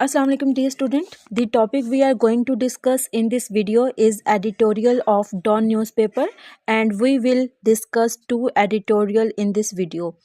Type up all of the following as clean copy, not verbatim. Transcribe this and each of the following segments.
Assalamu alaikum dear student. The topic we are going to discuss in this video is editorial of Dawn newspaper, and we will discuss two editorial in this video.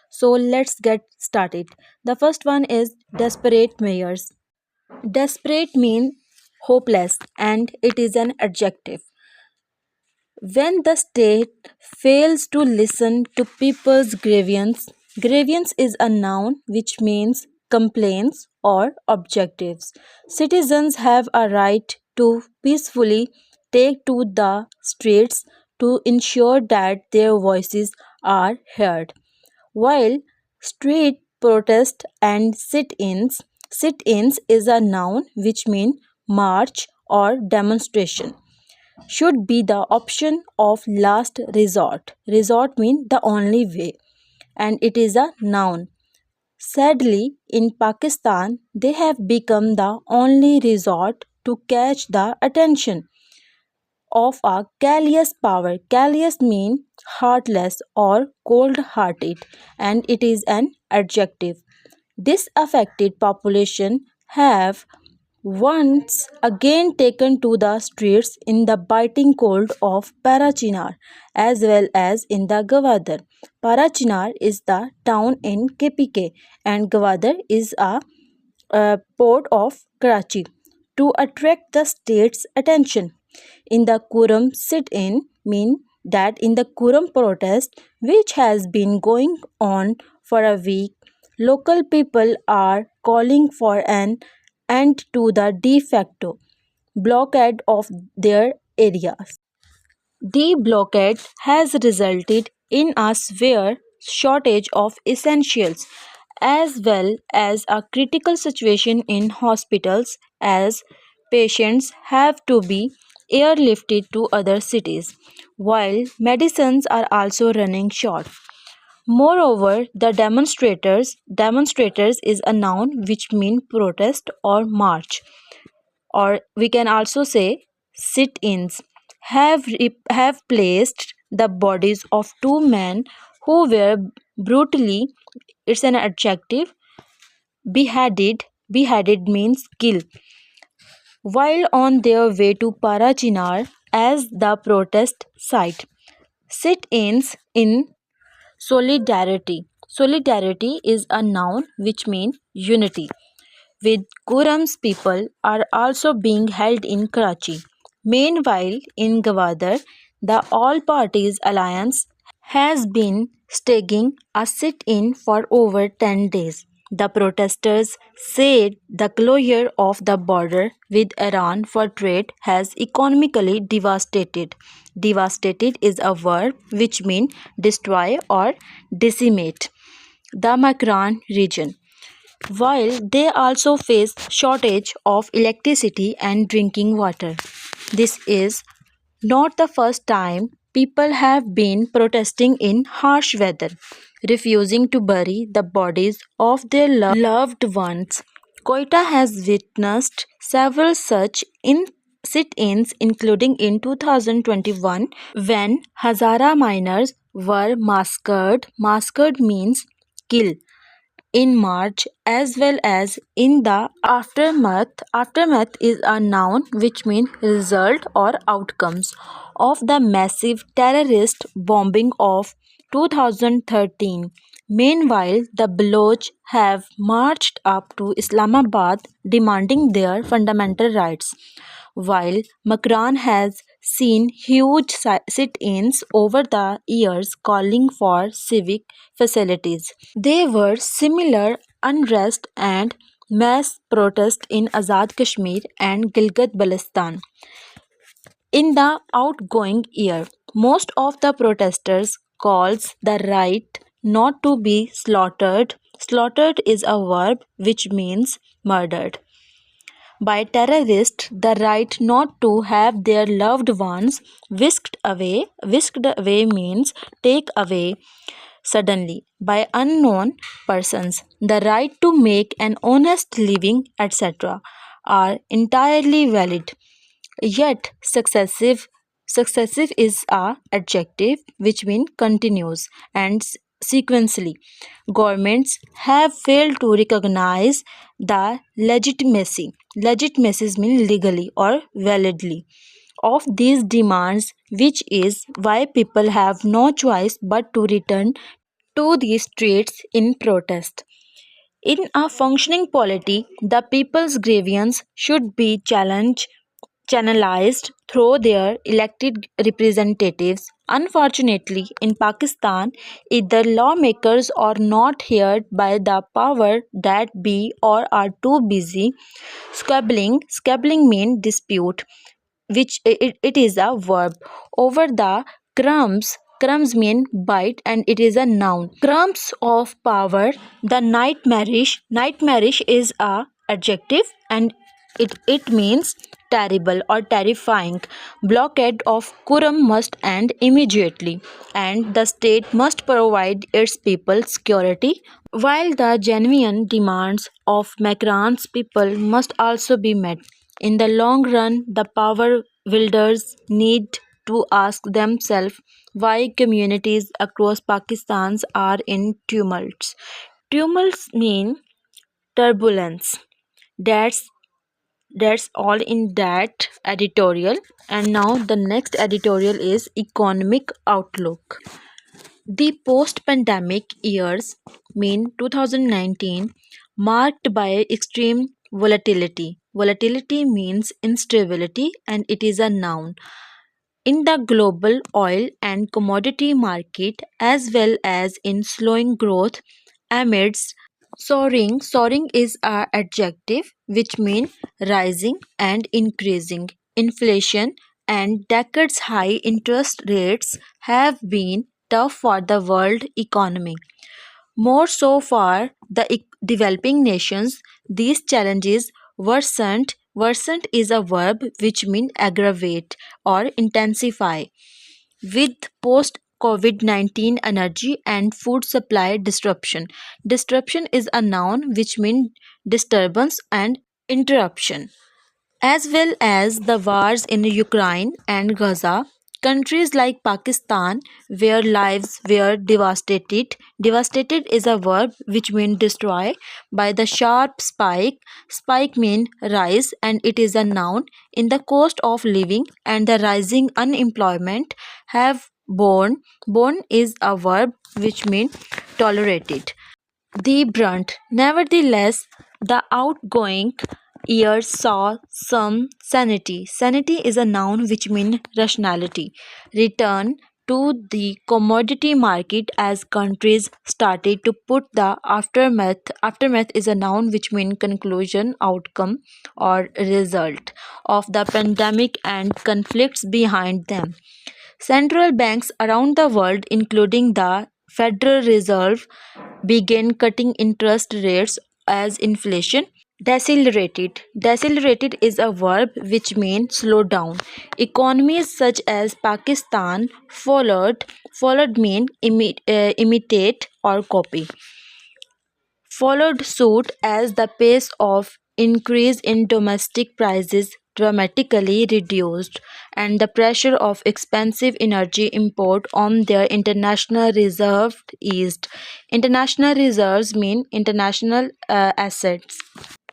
So let's get started. The first one is desperate mayors. Desperate means hopeless and it is an adjective. When the state fails to listen to people's grievance is a noun which means complaints or objectives. Citizens have a right to peacefully take to the streets to ensure that their voices are heard. While street protest and sit-ins is a noun which means march or demonstration should be the option of last resort. Resort means the only way, and it is a noun. Sadly, in Pakistan, they have become the only resort to catch the attention of a callous power. Callous means heartless or cold hearted, and it is an adjective. This affected population have once again taken to the streets in the biting cold of Parachinar as well as in the Gwadar. Parachinar is the town in KPK and Gwadar is a port of Karachi. To attract the state's attention in the Kurram sit-in mean that in the Kurram protest which has been going on for a week, local people are calling for an end to the de facto blockade of their areas. The blockade has resulted in a severe shortage of essentials as well as a critical situation in hospitals as patients have to be airlifted to other cities, while medicines are also running short. Moreover, the demonstrators is a noun which means protest or march, or we can also say sit-ins, have placed the bodies of two men who were brutally, it's an adjective, beheaded. Beheaded means kill, while on their way to Parachinar as the protest site. Sit-ins in solidarity. Solidarity is a noun which means unity. With Kurram's people are also being held in Karachi. Meanwhile, in Gwadar, the All Parties Alliance has been staging a sit-in for over 10 days. The protesters said the closure of the border with Iran for trade has economically devastated. Devastated is a verb which means destroy or decimate the Makran region, while they also face shortage of electricity and drinking water. This is not the first time people have been protesting in harsh weather, refusing to bury the bodies of their loved ones. Quetta has witnessed several such sit-ins, including in 2021 when Hazara miners were massacred. Massacred means kill in March as well as in the aftermath. Aftermath is a noun which means result or outcomes of the massive terrorist bombing of 2013. Meanwhile, the Baloch have marched up to Islamabad demanding their fundamental rights, while Makran has seen huge sit-ins over the years calling for civic facilities. There were similar unrest and mass protest in Azad Kashmir and Gilgit-Baltistan. In the outgoing year, most of the protesters calls the right not to be slaughtered. Slaughtered is a verb which means murdered by terrorists, the right not to have their loved ones whisked away. Whisked away means take away suddenly by unknown persons. The right to make an honest living, etc., are entirely valid. Yet successive is a adjective which means continues, and sequentially. Governments have failed to recognize the legitimacy means legally or validly of these demands, which is why people have no choice but to return to the streets in protest. In a functioning polity, the people's grievance should be channelized through their elected representatives. Unfortunately, in Pakistan, either lawmakers are not heard by the power that be or are too busy squabbling. Squabbling means dispute, which it is a verb, over the crumbs. Crumbs mean bite and it is a noun. Crumbs of power. The nightmarish is a adjective and it means terrible or terrifying. Blockade of Kurum must end immediately and the state must provide its people security, while the genuine demands of Macron's people must also be met. In the long run, the power wielders need to ask themselves why communities across Pakistan are in tumults. Tumults mean turbulence. That's that's all in that editorial. And now the next editorial is economic outlook. The post-pandemic years mean 2019 marked by extreme volatility. Volatility means instability and it is a noun in the global oil and commodity market as well as in slowing growth amidst soaring is a adjective which mean rising and increasing inflation and decades high interest rates have been tough for the world economy, more so for the developing nations. These challenges worsened is a verb which means aggravate or intensify with post COVID-19 energy and food supply disruption. Disruption is a noun which means disturbance and interruption, as well as the wars in Ukraine and Gaza. Countries like Pakistan, where lives were devastated. Devastated is a verb which means destroy by the sharp spike. Spike means rise and it is a noun in the cost of living and the rising unemployment have borne. Borne is a verb which means tolerated. The brunt. Nevertheless, the outgoing years saw some sanity. Sanity is a noun which means rationality. Return to the commodity market as countries started to put the aftermath. Aftermath is a noun which means conclusion, outcome, or result of the pandemic and conflicts behind them. Central banks around the world, including the Federal Reserve, began cutting interest rates as inflation decelerated. Decelerated is a verb which means slow down. Economies such as Pakistan followed mean imitate or copy followed suit as the pace of increase in domestic prices dramatically reduced and the pressure of expensive energy import on their international reserve eased. International reserves mean international assets,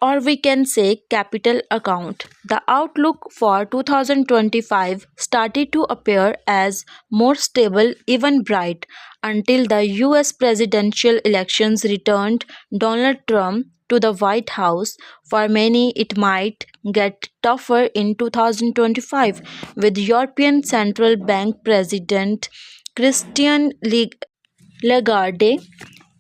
or we can say capital account. The outlook for 2025 started to appear as more stable, even bright, until the US presidential elections returned Donald Trump to the White House. For many, it might get tougher in 2025 with European Central Bank President Christian Lagarde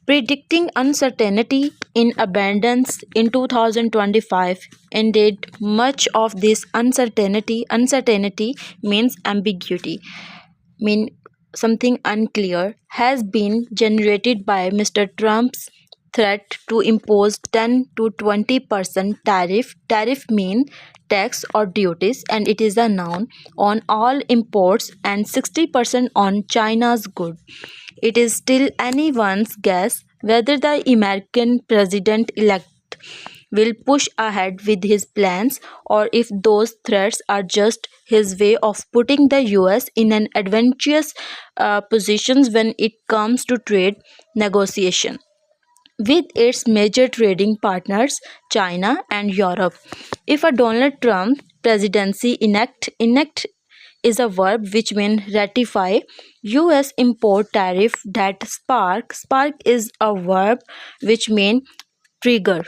predicting uncertainty in abundance in 2025. Indeed, much of this uncertainty means ambiguity, mean something unclear, has been generated by Mr. Trump's threat to impose 10 to 20% tariff. Tariff mean tax or duties and it is a noun on all imports and 60% on China's goods. It is still anyone's guess whether the American president elect will push ahead with his plans, or if those threats are just his way of putting the US in an advantageous positions when it comes to trade negotiation with its major trading partners, China and Europe. If a Donald Trump presidency enact is a verb which means ratify. US import tariff that spark is a verb which means trigger.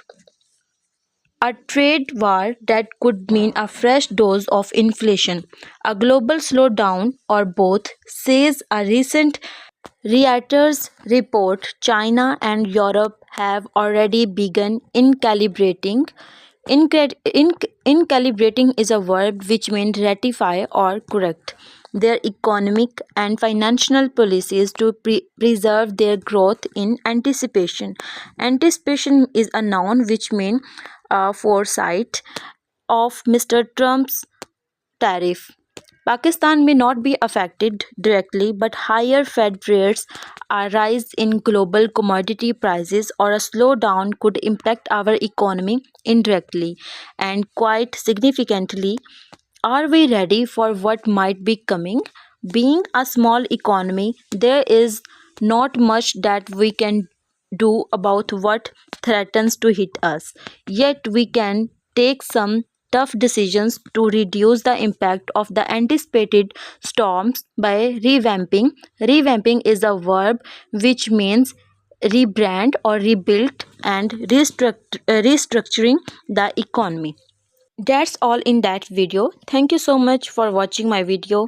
A trade war that could mean a fresh dose of inflation, a global slowdown, or both, says a recent Reuters report. China and Europe have already begun incalibrating. Incalibrating is a verb which means ratify or correct their economic and financial policies to preserve their growth in anticipation. Anticipation is a noun which means foresight of Mr. Trump's tariff. Pakistan may not be affected directly, but higher Fed rates, a rise in global commodity prices, or a slowdown could impact our economy indirectly and quite significantly. Are we ready for what might be coming? Being a small economy, there is not much that we can do about what threatens to hit us. Yet we can take some tough decisions to reduce the impact of the anticipated storms by revamping. Revamping is a verb which means rebrand or rebuild and restructuring the economy. That's all in that video. Thank you so much for watching my video.